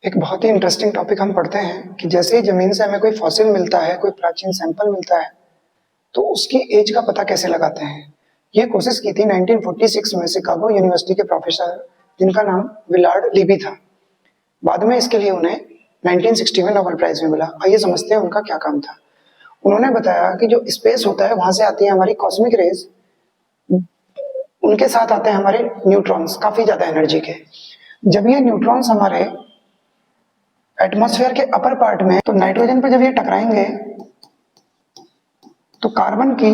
एक बहुत ही interesting topic हम पढ़ते हैं कि जैसे ही जमीन से हमें कोई फॉसिल मिलता है, कोई प्राचीन सैंपल मिलता है, तो उसकी एज का पता कैसे लगाते हैं। ये कोशिश की थी 1946 में शिकागो यूनिवर्सिटी के प्रोफेसर जिनका नाम विलार्ड लिबी था। बाद में इसके लिए उन्हें 1960 में नोबेल प्राइज में मिला। आइए समझते हैं उनका क्या काम था। उन्होंने बताया कि जो स्पेस होता है वहां से आती है हमारी कॉस्मिक रेज, उनके साथ आते हैं हमारे न्यूट्रॉन्स काफी ज्यादा एनर्जी के। जब ये न्यूट्रॉन्स हमारे एटमॉस्फेयर के अपर पार्ट में, तो नाइट्रोजन पर जब ये टकराएंगे तो कार्बन की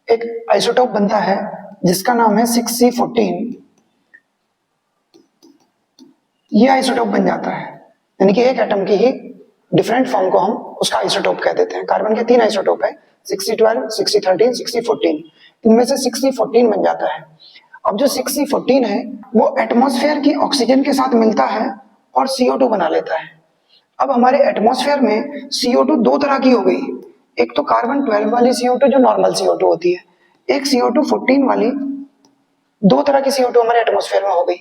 एक आइसोटोप बनता है जिसका नाम है 6C14। ये आइसोटोप बन जाता है, यानी कि एक एटम की ही डिफरेंट फॉर्म को हम उसका आइसोटोप कह देते हैं। कार्बन के 3 आइसोटोप है, 6C12, 6C13, 6C14। इनमें से 6C14 बन जाता है। अब जो 6C14 है वो एटमॉस्फेयर की ऑक्सीजन के साथ मिलता है और CO2 बना लेता है। अब हमारे एटमॉस्फेयर में CO2 दो तरह की हो गई, एक तो कार्बन 12 वाली CO2 जो नॉर्मल CO2 होती है, एक CO2 14 वाली। दो तरह की CO2 हमारे एटमॉस्फेयर में हो गई।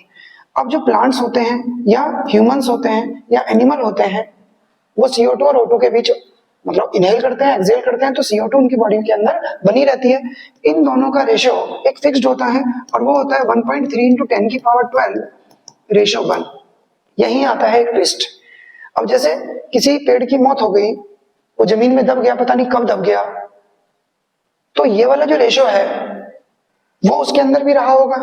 अब जो प्लांट्स होते हैं या ह्यूमंस होते हैं या एनिमल होते हैं, वो CO2 और O2 के बीच मतलब इनहेल करते हैं, एक्सहेल करते हैं, तो CO2 उनकी बॉडी के अंदर बनी रहती है। इन दोनों का रेशियो एक फिक्स्ड होता है और वो होता है 1.3 × 10⁻12 रेशियो 1। यही आता है एक ट्विस्ट। अब जैसे किसी पेड़ की मौत हो गई, वो जमीन में दब गया, पता नहीं कब दब गया, तो ये वाला जो रेशियो है वो उसके अंदर भी रहा होगा,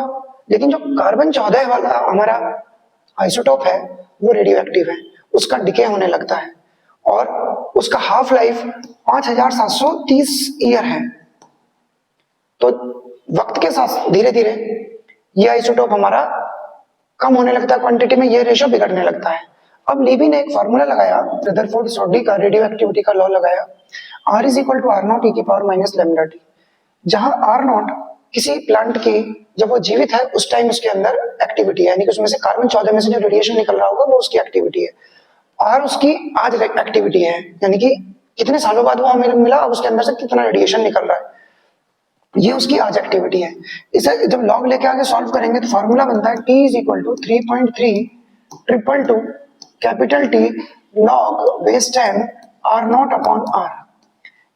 लेकिन जो कार्बन 14 वाला हमारा आइसोटोप है वो रेडियो एक्टिव है, उसका डिके होने लगता है और उसका हाफ लाइफ 5730 ईयर है। तो वक्त के साथ धीरे धीरे ये आइसोटोप हमारा कम होने लगता है क्वांटिटी में, ये रेशियो बिगड़ने लगता है। अब लीबी ने एक फार्मूला लगाया, रदरफोर्ड सोडी का रेडियो एक्टिविटी का लॉ लगाया, R = R0 e⁻ λt, जहां R0 किसी प्लांट की जब वो जीवित है उस टाइम उसके अंदर एक्टिविटी है, यानी कि उसमें से कार्बन 14 में से जो रेडिएशन निकल रहा होगा वो उसकी एक्टिविटी है, और उसकी आज एक्टिविटी है, यानी कि कितने सालों बाद वो हमें मिला, अब उसके अंदर से कितना रेडिएशन निकल रहा है, ये उसकी आज एक्टिविटी है। इसे जब लॉग लेके आगे सॉल्व करेंगे तो फॉर्मूला बनता है T = 3.322 capital T log base 10 R0/R।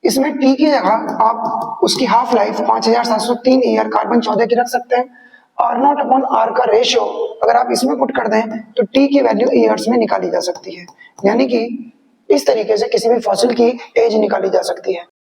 इसमें T की जगह आप उसकी हाफ लाइफ 5703 ईयर कार्बन 14 की रख सकते हैं। R0/R का रेशियो अगर आप इसमें पुट कर दें तो T की वैल्यू ईयर्स में निकाली जा सकती है, यानी कि इस तरीके से किसी भी फॉसिल की एज निकाली जा सकती है।